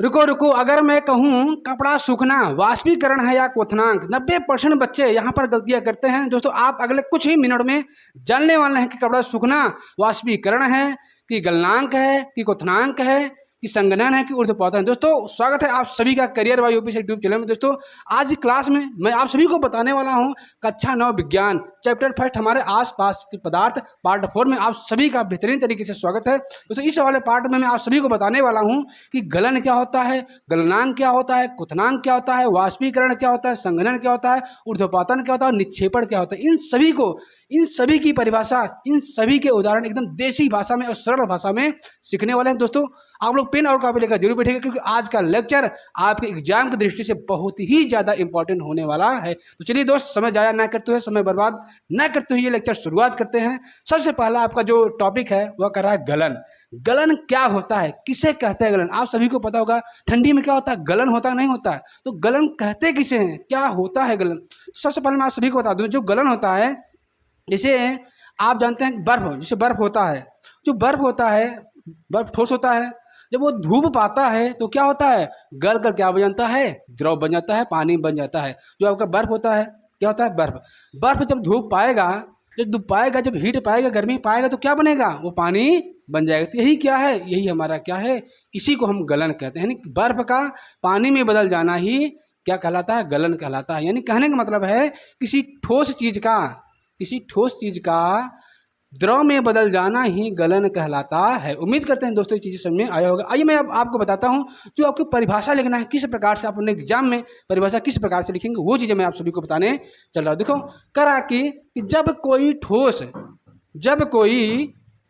रुको रुको, अगर मैं कहूँ कपड़ा सूखना वाष्पीकरण है या क्वथनांक, 90% बच्चे यहाँ पर गलतियाँ करते हैं। दोस्तों आप अगले कुछ ही मिनट में जानने वाले हैं कि कपड़ा सूखना वाष्पीकरण है कि गलनांक है कि क्वथनांक है कि संगणन है कि ऊर्ध्वपातन है। दोस्तों स्वागत है आप सभी का करियर बाय यूपी से यूट्यूब चैनल में। दोस्तों आज की क्लास में मैं आप सभी को बताने वाला हूं कक्षा 9 विज्ञान चैप्टर फर्स्ट हमारे आसपास के पदार्थ पार्ट 4 में आप सभी का बेहतरीन तरीके से स्वागत है। दोस्तों इस वाले पार्ट में मैं आप सभी को बताने वाला हूं कि गलन क्या होता है, गलनांक क्या होता है, क्वथनांक क्या होता है, वाष्पीकरण क्या होता है, संगणन क्या होता है, ऊर्ध्वपातन क्या होता है और निक्षेपण क्या होता है। इन सभी की परिभाषा, इन सभी के उदाहरण एकदम देसी भाषा में और सरल भाषा में सीखने वाले हैं। दोस्तों आप लोग पेन और कॉपी लेकर जरूर बैठेगा क्योंकि आज का लेक्चर आपके एग्जाम की दृष्टि से बहुत ही ज़्यादा इंपॉर्टेंट होने वाला है। तो चलिए दोस्त समय जाया ना करते हुए, समय बर्बाद ना करते हुए ये लेक्चर शुरुआत करते हैं। सबसे पहला आपका जो टॉपिक है वह कर रहा है गलन। गलन क्या होता है, किसे कहते हैं गलन? आप सभी को पता होगा ठंडी में क्या होता है, गलन होता है नहीं होता है। तो गलन कहते किसे हैं, क्या होता है गलन? सबसे पहले मैं आप सभी को बता दूँ जो गलन होता है, जैसे आप जानते हैं बर्फ, जैसे बर्फ होता है, जो बर्फ होता है, बर्फ ठोस होता है, जब वो धूप पाता है तो क्या होता है, गल कर क्या बन जाता है, द्रव बन जाता है, पानी बन जाता है। जो आपका बर्फ होता है क्या होता है, बर्फ। बर्फ जब धूप पाएगा, जब हीट पाएगा, गर्मी पाएगा तो क्या बनेगा, वो पानी बन जाएगा। तो यही क्या है, यही हमारा क्या है, इसी को हम गलन कहते हैं। यानी बर्फ का पानी में बदल जाना ही क्या कहलाता है, गलन कहलाता है। यानी कहने का मतलब है किसी ठोस चीज का द्रव में बदल जाना ही गलन कहलाता है। उम्मीद करते हैं दोस्तों ये चीज़ें समझ में आया होगा। आइए मैं अब आपको बताता हूँ जो आपको परिभाषा लिखना है, किस प्रकार से आप अपने एग्जाम में परिभाषा किस प्रकार से लिखेंगे, वो चीज़ें मैं आप सभी को बताने चल रहा हूँ। देखो करा कि जब कोई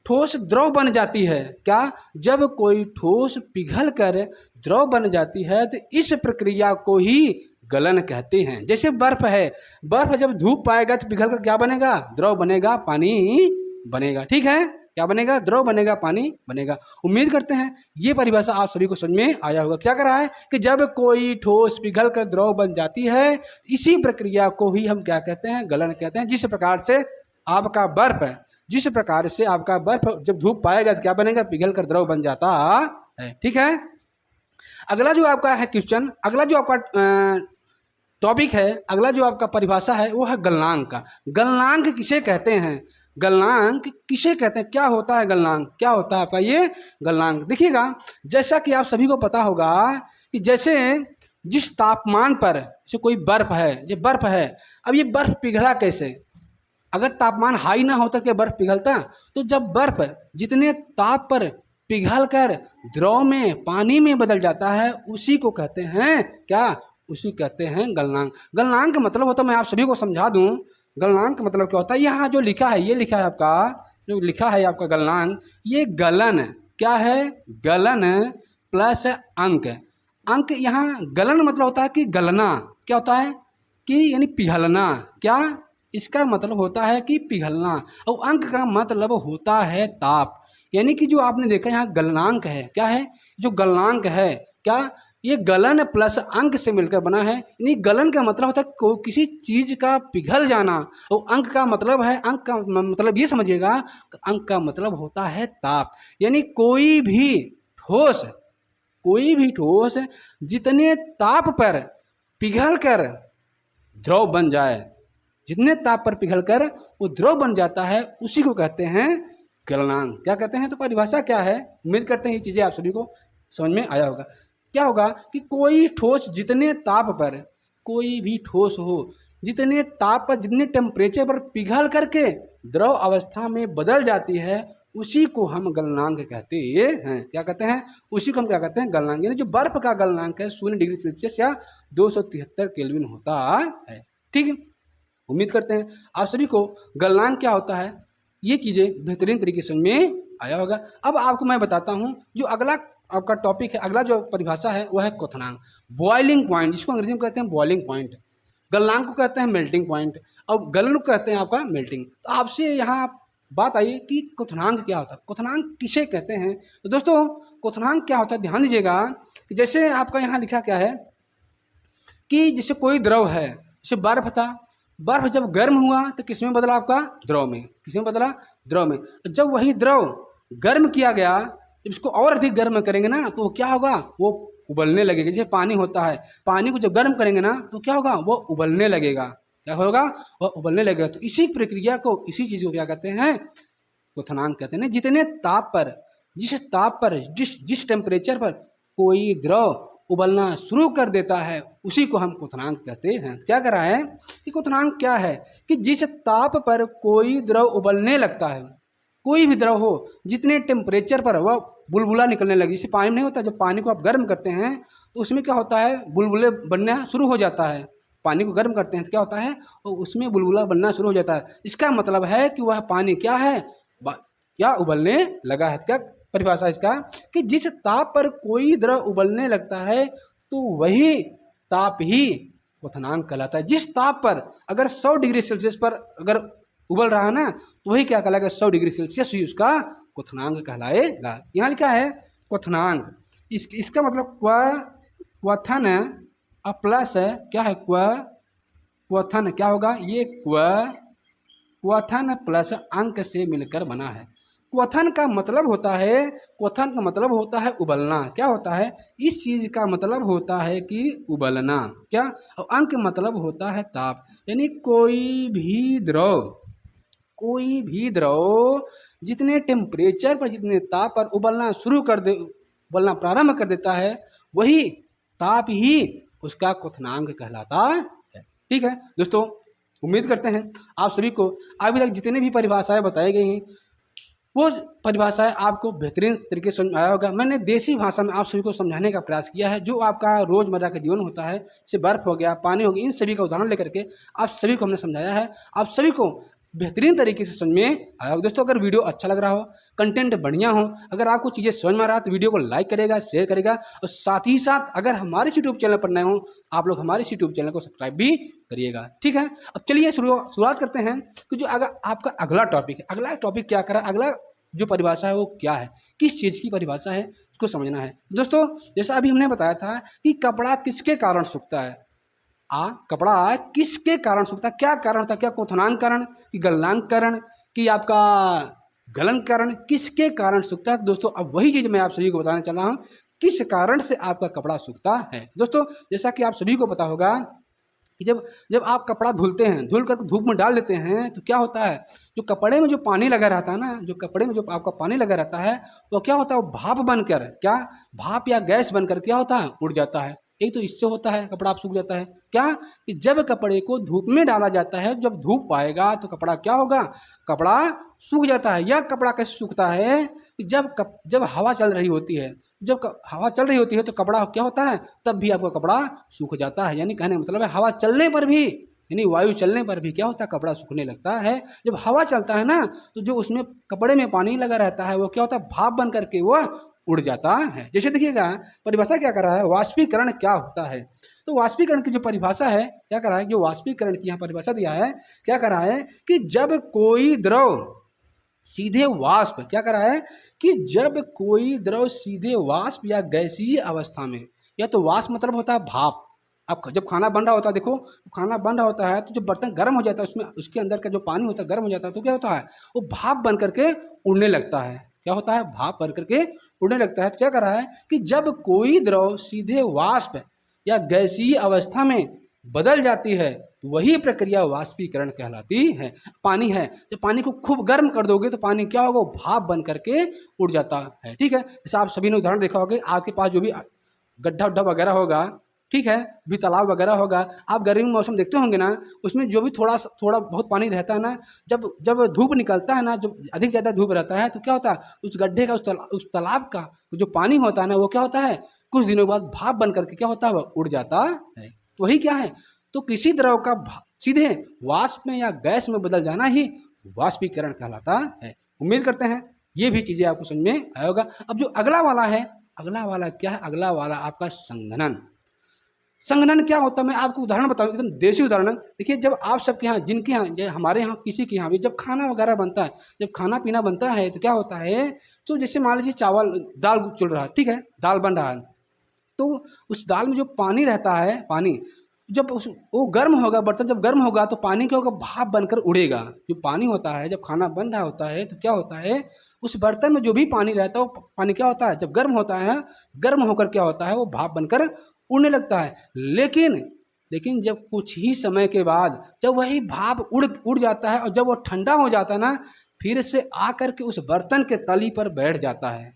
ठोस द्रव बन जाती है, क्या, जब कोई ठोस पिघल कर द्रव बन जाती है तो इस प्रक्रिया को ही गलन कहते हैं। जैसे बर्फ है, बर्फ जब धूप पाएगा तो पिघल कर क्या बनेगा, द्रव बनेगा, पानी बनेगा। ठीक है, क्या बनेगा, द्रव बनेगा, पानी बनेगा। उम्मीद करते हैं ये परिभाषा आप सभी को समझ में आया होगा। क्या कर रहा है कि जब कोई ठोस पिघल कर द्रव बन जाती है, इसी प्रक्रिया को ही हम क्या कहते हैं, गलन कहते हैं। जिस प्रकार से आपका बर्फ जब धूप पाएगा तो क्या बनेगा, पिघल कर द्रव बन जाता है। ठीक है, अगला जो आपका है क्वेश्चन, अगला जो आपका टॉपिक है, अगला जो आपका परिभाषा है वो है गलनांक का। गलनांक किसे कहते हैं, गलनांक किसे कहते हैं, क्या होता है गलनांक, क्या होता है आपका ये गलनांक? देखिएगा जैसा कि आप सभी को पता होगा कि जैसे जिस तापमान पर, जैसे कोई बर्फ है, ये बर्फ है, अब ये बर्फ पिघला कैसे? अगर तापमान हाई ना होता क्या बर्फ पिघलता? तो जब बर्फ जितने ताप पर पिघल कर द्रव में, पानी में बदल जाता है, उसी को कहते हैं क्या, उसी कहते हैं गलनांक। गलनांक का मतलब होता है, मैं आप सभी को समझा दूं, गलनांक का मतलब क्या होता है। यहाँ जो लिखा है, ये लिखा है आपका, जो लिखा है आपका गलनांक, ये गलन क्या है, गलन प्लस अंक। अंक यहाँ गलन मतलब होता है कि गलना, क्या होता है कि यानी पिघलना, क्या, इसका मतलब होता है कि पिघलना। और अंक का मतलब होता है ताप। यानी कि जो आपने देखा यहाँ गलनांक है, क्या है, जो गलनांक है क्या, ये गलन प्लस अंक से मिलकर बना है। यानी गलन का मतलब होता है किसी चीज का पिघल जाना, और अंक का मतलब है, अंक का मतलब ये समझिएगा, अंक का मतलब होता है ताप। यानी कोई भी ठोस जितने ताप पर पिघल कर द्रव बन जाए, जितने ताप पर पिघल कर वो द्रव बन जाता है, उसी को कहते हैं गलनांक। क्या कहते हैं, तो परिभाषा क्या है, उम्मीद करते हैं ये चीज़ें आप सभी को समझ में आया होगा। क्या होगा कि कोई ठोस जितने ताप पर, कोई भी ठोस हो जितने ताप पर, जितने टेम्परेचर पर पिघल करके द्रव अवस्था में बदल जाती है, उसी को हम गलनांक कहते हैं। क्या कहते हैं, उसी को हम क्या कहते हैं, गलनांक। यानी जो बर्फ का गलनांक है 0 डिग्री सेल्सियस या 273 केल्विन होता है। ठीक है, उम्मीद करते हैं आप सभी को गलनांक क्या होता है ये चीज़ें बेहतरीन तरीके से समझ में आया होगा। अब आपको मैं बताता हूँ जो अगला आपका टॉपिक है, अगला जो परिभाषा है वो है क्वथनांक, बॉइलिंग पॉइंट, जिसको अंग्रेजी में कहते हैं बॉइलिंग पॉइंट। गलनांक को कहते हैं मेल्टिंग पॉइंट, और गलन को कहते हैं आपका मेल्टिंग। तो आपसे यहाँ बात आई कि क्वथनांक क्या होता है, क्वथनांक किसे कहते हैं। तो दोस्तों क्वथनांक क्या होता है, ध्यान दीजिएगा कि जैसे आपका यहाँ लिखा क्या है कि जैसे कोई द्रव है, जैसे बर्फ था, बर्फ जब गर्म हुआ तो किस में बदला, आपका द्रव में। किस में बदला, द्रव में। जब वही द्रव गर्म किया गया, जब इसको और अधिक गर्म करेंगे ना तो क्या होगा, वो उबलने लगेगा। जैसे पानी होता है, पानी को जब गर्म करेंगे ना तो क्या होगा, वो उबलने लगेगा। क्या होगा, वह उबलने लगेगा। तो इसी प्रक्रिया को, इसी चीज़ को क्या कहते हैं, क्वथनांक कहते हैं। जितने ताप पर, जिस ताप पर, जिस टेम्परेचर पर कोई द्रव उबलना शुरू कर देता है उसी को हम क्वथनांक कहते हैं। क्या कह रहा है कि क्वथनांक क्या है कि जिस ताप पर कोई द्रव उबलने लगता है, कोई भी द्रव हो, जितने टेम्परेचर पर वह बुलबुला निकलने लगे। जैसे पानी नहीं होता, जब पानी को आप गर्म करते हैं तो उसमें क्या होता है, बुलबुले बनना शुरू हो जाता है। पानी को गर्म करते हैं तो क्या होता है, और उसमें बुलबुला बनना शुरू हो जाता है। इसका मतलब है कि वह पानी क्या है, क्या उबलने लगा है। क्या परिभाषा इसका कि जिस ताप पर कोई द्रव उबलने लगता है तो वही ताप ही क्वथनांक कहलाता है। जिस ताप पर अगर 100 डिग्री सेल्सियस पर अगर उबल रहा है ना तो वही क्या कहलाएगा, 100 डिग्री सेल्सियस ही उसका क्वथनांक कहलाएगा। यहाँ लिखा है क्वथनांक, इसका मतलब क्वथन प्लस क्या है, क्वथन क्या होगा, ये क्वथन प्लस अंक से मिलकर बना है। क्वथन का मतलब होता है, क्वथन का मतलब होता है उबलना। क्या होता है, इस चीज का मतलब होता है कि उबलना। क्या, और अंक मतलब होता है ताप। यानी कोई भी द्रव जितने टेम्परेचर पर, जितने ताप पर उबलना प्रारंभ कर देता है वही ताप ही उसका क्वथनांक कहलाता है। ठीक है दोस्तों, उम्मीद करते हैं आप सभी को अभी तक जितने भी परिभाषाएं बताई गई हैं वो परिभाषाएं आपको बेहतरीन तरीके से समझ आया होगा। मैंने देसी भाषा में आप सभी को समझाने का प्रयास किया है। जो आपका रोजमर्रा का जीवन होता है, जैसे बर्फ हो गया, पानी हो गया, इन सभी का उदाहरण लेकर के आप सभी को हमने समझाया है। आप सभी को बेहतरीन तरीके से समझ में आया होगा। दोस्तों, अगर वीडियो अच्छा लग रहा हो, कंटेंट बढ़िया हो, अगर आपको चीज़ें समझ में आ रहा है तो वीडियो को लाइक करेगा, शेयर करेगा, और साथ ही साथ अगर हमारे यूट्यूब चैनल पर नए हो आप लोग हमारे यूट्यूब चैनल को सब्सक्राइब भी करिएगा। ठीक है, अब चलिए शुरुआत करते हैं कि जो अगर आपका अगला टॉपिक है, अगला टॉपिक क्या करा, अगला जो परिभाषा है वो क्या है, किस चीज़ की परिभाषा है, उसको समझना है। दोस्तों, जैसा अभी हमने बताया था कि कपड़ा किसके कारण सूखता है, कपड़ा किसके कारण सूखता है, क्या कारण होता है, क्या क्वथनांक कारण कि गलनांक कारण कि आपका गलन कारण, किसके कारण सूखता है। दोस्तों, अब वही चीज़ मैं आप सभी को बताने चल रहा हूँ, किस कारण से आपका कपड़ा सूखता है। दोस्तों, जैसा कि आप सभी को पता होगा कि जब आप कपड़ा धुलते हैं, धुल कर धूप में डाल देते हैं तो क्या होता है, जो कपड़े में जो पानी लगा रहता है ना, जो कपड़े में जो आपका पानी लगा रहता है वो क्या होता है, वो भाप बनकर, क्या भाप या गैस बनकर क्या होता है, उड़ जाता है। एक तो इससे होता है कपड़ा आप सूख जाता है। क्या कि जब कपड़े को धूप में डाला जाता है, जब धूप आएगा तो कपड़ा क्या होगा, कपड़ा सूख जाता है। यह कपड़ा कैसे सूखता है कि जब हवा चल रही होती है, जब हवा चल रही होती है तो कपड़ा क्या होता है, तब भी आपका कपड़ा सूख जाता है। यानी कहने मतलब है हवा चलने पर भी, यानी वायु चलने पर भी क्या होता है, कपड़ा सूखने लगता है। जब हवा चलता है ना तो जो उसमें कपड़े में पानी लगा रहता है वो क्या होता है, भाप बन करके वो उड़ जाता है। जैसे देखिएगा परिभाषा क्या कर रहा है, वाष्पीकरण क्या होता है। तो वाष्पीकरण की जो परिभाषा है क्या कर रहा है, जो वाष्पीकरण की यहाँ परिभाषा दिया है, क्या कर रहा है कि जब कोई द्रव सीधे वाष्प, क्या कर रहा है कि जब कोई द्रव सीधे वाष्प या गैसीय अवस्था में, या तो वाष्प मतलब होता है भाप। अब जब खाना बन रहा होता है, देखो खाना बन रहा होता है तो जब बर्तन गर्म हो जाता है, उसमें उसके अंदर का जो पानी होता है गर्म हो जाता है तो क्या होता है, वो भाप बन करके उड़ने लगता है। क्या होता है, भाप बन करके उड़ने लगता है। तो क्या कर रहा है कि जब कोई द्रव सीधे वाष्प या गैसीय अवस्था में बदल जाती है तो वही प्रक्रिया वाष्पीकरण कहलाती है। पानी है, जब पानी को खूब गर्म कर दोगे तो पानी क्या होगा, भाप बन करके उड़ जाता है। ठीक है, जैसे आप सभी ने उदाहरण देखा होगा, आपके पास जो भी गड्ढा उड्ढा वगैरह होगा, ठीक है, भी तालाब वगैरह होगा, आप गर्मी में मौसम देखते होंगे ना, उसमें जो भी थोड़ा बहुत पानी रहता है ना, जब धूप निकलता है ना, जब अधिक ज़्यादा धूप रहता है तो क्या होता है, उस गड्ढे का उस तालाब का जो पानी होता है ना वो क्या होता है, कुछ दिनों बाद भाप बन करके क्या होता है, वह उड़ जाता है। तो वही क्या है, तो किसी द्रव का सीधे वाष्प में या गैस में बदल जाना ही वाष्पीकरण कहलाता है। उम्मीद करते हैं ये भी चीज़ें आपको समझ में आया होगा। अब जो अगला वाला है, अगला वाला क्या है, अगला वाला आपका संघनन। संघनन क्या होता है, मैं आपको उदाहरण बताऊं, एकदम देसी उदाहरण। देखिए, जब आप सबके यहाँ, जिनके यहाँ, हमारे यहाँ किसी के यहाँ भी जब खाना वगैरह बनता है, जब खाना पीना बनता है तो क्या होता है, तो जैसे मान लीजिए चावल दाल चल रहा है, ठीक है, दाल बन रहा है, तो उस दाल में जो पानी रहता है, पानी जब उस वो गर्म होगा, बर्तन जब गर्म होगा तो पानी क्या होगा, भाप बनकर उड़ेगा। जो पानी होता है जब खाना बन रहा होता है तो क्या होता है, उस बर्तन में जो भी पानी रहता है वो पानी क्या होता है, जब गर्म होता है, गर्म होकर क्या होता है, वो भाप बनकर उड़ने लगता है। लेकिन जब कुछ ही समय के बाद जब वही भाप उड़ जाता है और जब वो ठंडा हो जाता है ना, फिर से आकर के उस बर्तन के तली पर बैठ जाता है,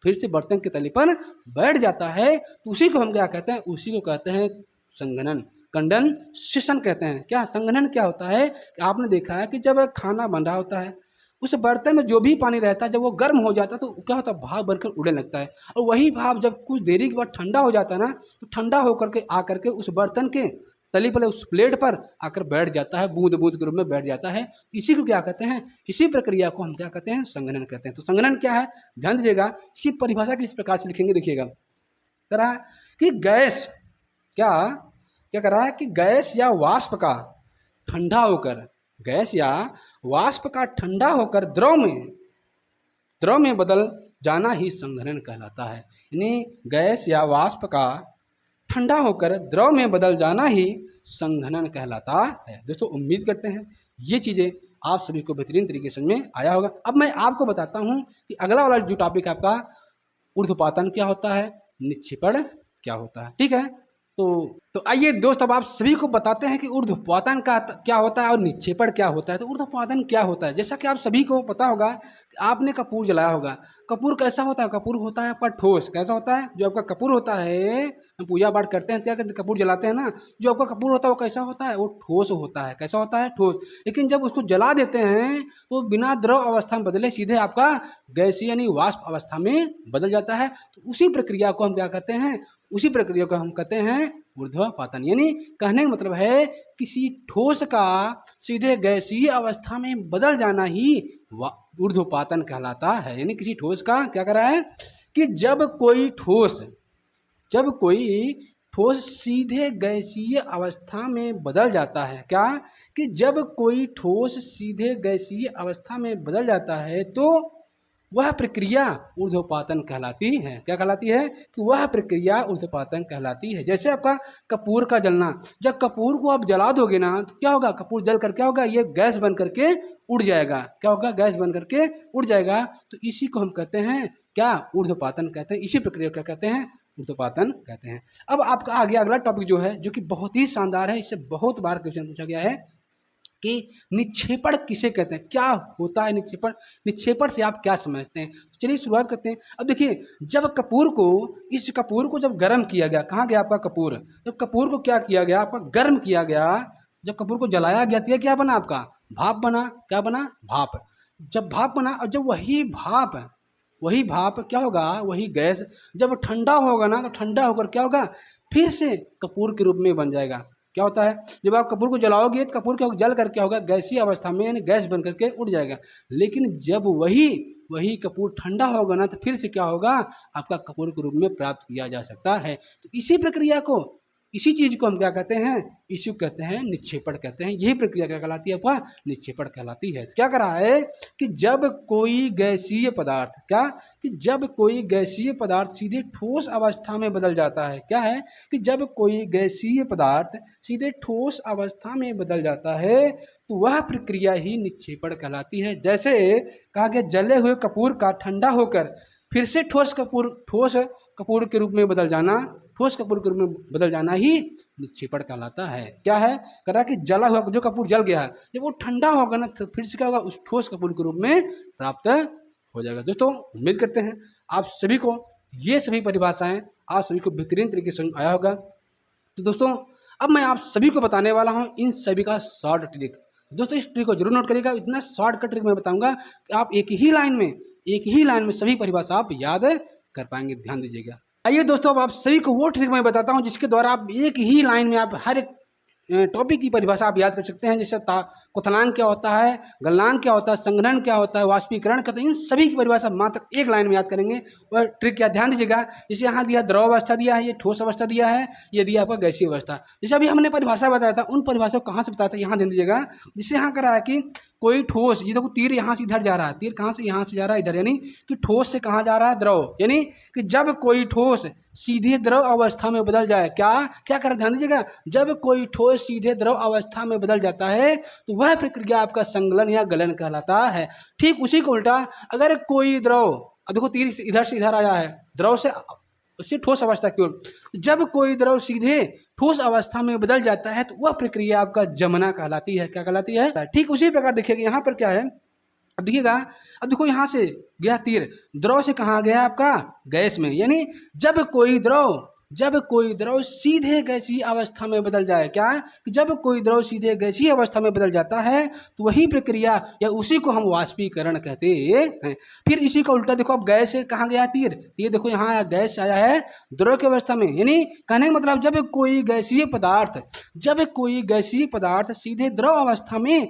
फिर से बर्तन के तली पर बैठ जाता है, तो उसी को हम क्या कहते हैं, उसी को कहते हैं संघनन, कंडेंसेशन कहते हैं। क्या संघनन क्या होता है कि आपने देखा है कि जब खाना बन रहा होता है, उस बर्तन में जो भी पानी रहता है जब वो गर्म हो जाता है तो क्या होता है, भाप बनकर उड़ने लगता है। और वही भाप जब कुछ देरी के बाद ठंडा हो जाता है ना, तो ठंडा होकर के आकर के उस बर्तन के तली पर, उस प्लेट पर आकर बैठ जाता है, बूंद बूंद के रूप में बैठ जाता है। इसी को क्या कहते हैं, इसी प्रक्रिया को हम क्या कहते हैं, संघनन कहते हैं। तो संघनन क्या है, ध्यान दीजिएगा, इसकी परिभाषा किस प्रकार से लिखेंगे, देखिएगा। कह रहा है कि गैस क्या क्या कर रहा है कि गैस या वाष्प का ठंडा होकर, गैस या वाष्प का ठंडा होकर द्रव में बदल जाना ही संघनन कहलाता है। यानी गैस या वाष्प का ठंडा होकर द्रव में बदल जाना ही संघनन कहलाता है। दोस्तों उम्मीद करते हैं ये चीज़ें आप सभी को बेहतरीन तरीके से समझ में आया होगा। अब मैं आपको बताता हूँ कि अगला वाला जो टॉपिक है आपका, ऊर्ध्वपातन क्या होता है, निक्षेपण क्या होता है। ठीक है, तो आइए दोस्त, अब आप सभी को बताते हैं कि ऊर्ध्वपातन का क्या होता है और निक्षेपण क्या होता है। तो ऊर्ध्वपातन क्या होता है, जैसा कि आप सभी को पता होगा कि आपने कपूर जलाया होगा। कपूर कैसा होता है, कपूर होता है आपका ठोस। कैसा होता है, जो आपका कपूर होता है, हम पूजा पाठ करते हैं क्या करते हैं, कपूर जलाते हैं ना, जो आपका कपूर होता है वो कैसा होता है, वो ठोस होता है। कैसा होता है, ठोस। लेकिन जब उसको जला देते हैं तो बिना द्रव अवस्था में बदले सीधे आपका गैसीय यानी वाष्प अवस्था में बदल जाता है। तो उसी प्रक्रिया को हम क्या कहते हैं, उसी प्रक्रिया को हम कहते हैं ऊर्ध्वपातन। यानी कहने का मतलब है किसी ठोस का सीधे गैसीय अवस्था में बदल जाना ही ऊर्ध्वपातन कहलाता है। यानी किसी ठोस का क्या कर रहा है कि जब कोई ठोस सीधे गैसीय अवस्था में बदल जाता है, क्या कि जब कोई ठोस सीधे गैसीय अवस्था में बदल जाता है तो वह प्रक्रिया ऊर्ध्वपातन कहलाती है। क्या कहलाती है कि वह प्रक्रिया ऊर्ध्वपातन कहलाती है। जैसे आपका कपूर का जलना, जब कपूर को आप जला दोगे ना तो क्या होगा, कपूर जल कर क्या होगा, ये गैस बन करके उड़ जाएगा। क्या होगा, गैस बन करके उड़ जाएगा। तो इसी को हम कहते हैं क्या, ऊर्ध्वपातन कहते हैं। इसी प्रक्रिया को क्या कहते हैं, ऊर्ध्वपातन कहते हैं। अब आपका आगे अगला टॉपिक जो है, जो कि बहुत ही शानदार है, इससे बहुत बार क्वेश्चन पूछा गया है कि निक्षेपण किसे कहते हैं, क्या होता है निक्षेपण, निक्षेपण से आप क्या समझते हैं। तो चलिए शुरुआत करते हैं। अब देखिए, जब इस कपूर को जब गर्म किया गया, कहाँ गया आपका कपूर, जब कपूर को क्या किया गया, आपका गर्म किया गया, जब कपूर को जलाया गया तो क्या बना, आपका भाप बना। क्या बना, भाप। जब भाप बना और जब वही भाप क्या होगा, वही गैस जब ठंडा होगा ना, तो ठंडा होकर क्या होगा, फिर से कपूर के रूप में बन जाएगा। क्या होता है, जब आप कपूर को जलाओगे तो कपूर क्या जल कर क्या होगा, गैसीय अवस्था में यानी गैस बन करके उड़ जाएगा। लेकिन जब वही कपूर ठंडा होगा ना, तो फिर से क्या होगा, आपका कपूर के रूप में प्राप्त किया जा सकता है। तो इसी प्रक्रिया को, इसी चीज को हम क्या कहते हैं, इसी को कहते हैं निक्षेपण कहते हैं। यही प्रक्रिया क्या कहलाती है, आपका निक्षेपण कहलाती है। तो क्या कर रहा है कि जब कोई गैसीय पदार्थ, क्या कि जब कोई गैसीय पदार्थ सीधे ठोस अवस्था में बदल जाता है, क्या है कि जब कोई गैसीय पदार्थ सीधे ठोस अवस्था में बदल जाता है तो वह प्रक्रिया ही निक्षेपण कहलाती है। जैसे कहा गया, जले हुए कपूर का ठंडा होकर फिर से ठोस कपूर के रूप में बदल जाना, ठोस कपूर के रूप में बदल जाना ही निक्षेपण कहलाता है। क्या है, कह रहा कि जला हुआ जो कपूर जल गया है, जब वो ठंडा होगा ना, तो फिर से क्या होगा, उस ठोस कपूर के रूप में प्राप्त हो जाएगा। दोस्तों उम्मीद करते हैं आप सभी को ये सभी परिभाषाएं आप सभी को बेहतरीन तरीके से आया होगा। तो दोस्तों अब मैं आप सभी को बताने वाला हूँ इन सभी का शॉर्ट ट्रिक। दोस्तों इस ट्रिक को जरूर नोट करिएगा। इतना शॉर्टकट ट्रिक मैं बताऊंगा कि आप एक ही लाइन में सभी परिभाषा आप याद कर पाएंगे। ध्यान दीजिएगा। आइए दोस्तों, अब आप सभी को वो ट्रिक मैं बताता हूँ जिसके द्वारा आप एक ही लाइन में आप हर एक टॉपिक की परिभाषा आप याद कर सकते हैं। जैसे क्वथनांक क्या होता है, गलनांक क्या होता है, संघनन क्या होता है, वाष्पीकरण क्या होता है, इन सभी की परिभाषा मात्र एक लाइन में याद करेंगे। वह ट्रिक क्या, ध्यान दीजिएगा। जैसे यहाँ दिया द्रव अवस्था दिया है, ये ठोस अवस्था दिया है, ये दिया आपका गैसीय अवस्था। जैसे अभी हमने परिभाषा बताया था, उन परिभाषा को कहाँ से बताया था, यहाँ ध्यान दीजिएगा। जिससे यहाँ करा है कि कोई ठोस, ये देखो तीर यहाँ से इधर जा रहा है, तीर कहाँ से, यहाँ से जा रहा है इधर, यानी कि ठोस से कहाँ जा रहा है, द्रव, यानी कि जब कोई ठोस सीधे द्रव अवस्था में बदल जाए, क्या क्या कर, ध्यान दीजिएगा, जब कोई ठोस सीधे द्रव अवस्था में बदल जाता है तो वह प्रक्रिया आपका संगलन या गलन कहलाता है। ठीक उसी को उल्टा, अगर कोई द्रव, अब देखो तीर इधर से इधर आया है, द्रव से उससे ठोस अवस्था की ओर, जब कोई द्रव सीधे ठोस अवस्था में बदल जाता है तो वह प्रक्रिया आपका जमना कहलाती है। क्या कहलाती है? ठीक उसी प्रकार देखिएगा यहाँ पर क्या है, अब देखिएगा, अब देखो यहाँ से गया तीर, द्रव से कहाँ गया आपका, गैस में, यानी जब कोई द्रव सीधे गैसीय अवस्था में बदल जाए, क्या कि जब कोई द्रव सीधे गैसीय अवस्था में बदल जाता है तो वही प्रक्रिया या उसी को हम वाष्पीकरण कहते हैं। फिर इसी का उल्टा देखो, अब गैस से कहाँ गया तीर, तीर देखो यहाँ गैस आया है द्रव की अवस्था में, यानी कहने का मतलब जब कोई गैसीय पदार्थ सीधे द्रव अवस्था में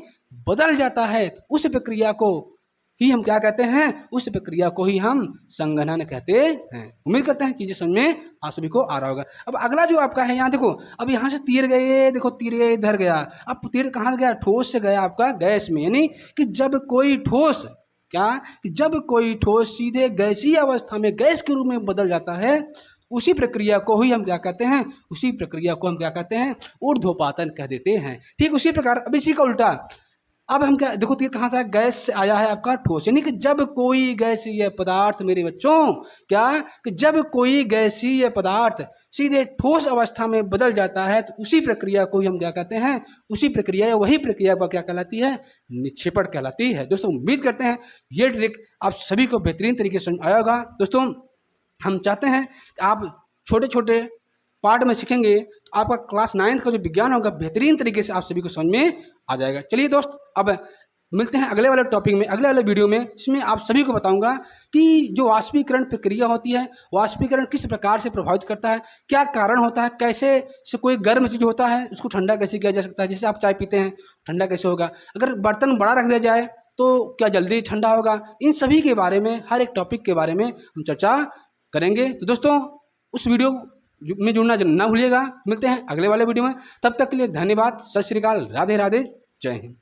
बदल जाता है तो उस प्रक्रिया को ही हम क्या कहते हैं, उस प्रक्रिया को ही हम संघनन कहते हैं। उम्मीद करते हैं चीजें समझ में आप सभी को आ रहा होगा। अब अगला जो आपका है, यहाँ देखो, अब यहाँ से तीर गए, देखो तीर गए इधर गया, अब तीर कहाँ गया, ठोस से गया आपका गैस में, यानी कि जब कोई ठोस, क्या कि जब कोई ठोस सीधे गैसीय अवस्था में गैस के रूप में बदल जाता है उसी प्रक्रिया को ही हम क्या कहते हैं, उसी प्रक्रिया को हम क्या कहते हैं, ऊर्ध्वपातन कह देते हैं। ठीक उसी प्रकार अब इसी का उल्टा, अब हम क्या, देखो तीर कहाँ से आया, गैस से आया है आपका ठोस, यानी कि जब कोई गैसीय पदार्थ, मेरे बच्चों, क्या कि जब कोई गैसीय पदार्थ सीधे ठोस अवस्था में बदल जाता है तो उसी प्रक्रिया को ही हम क्या कहते हैं, उसी प्रक्रिया या वही प्रक्रिया पर क्या कहलाती है, निक्षेपण कहलाती है। दोस्तों उम्मीद करते हैं ये ट्रिक आप सभी को बेहतरीन तरीके से समझ आया होगा। दोस्तों हम चाहते हैं कि आप छोटे छोटे पार्ट में सीखेंगे तो आपका क्लास 9th का जो विज्ञान होगा बेहतरीन तरीके से आप सभी को समझ में आ जाएगा। चलिए दोस्त, अब मिलते हैं अगले वाले टॉपिक में, अगले वाले वीडियो में, इसमें आप सभी को बताऊंगा कि जो वाष्पीकरण प्रक्रिया होती है, वाष्पीकरण किस प्रकार से प्रभावित करता है, क्या कारण होता है, कैसे से कोई गर्म चीज़ होता है उसको ठंडा कैसे किया जा सकता है, जैसे आप चाय पीते हैं ठंडा कैसे होगा, अगर बर्तन बड़ा रख दिया जाए तो क्या जल्दी ठंडा होगा, इन सभी के बारे में, हर एक टॉपिक के बारे में हम चर्चा करेंगे। तो दोस्तों उस वीडियो में जुड़ना ना भूलिएगा। मिलते हैं अगले वाले वीडियो में, तब तक के लिए धन्यवाद, सत श्री अकाल, राधे राधे, जय हिंद।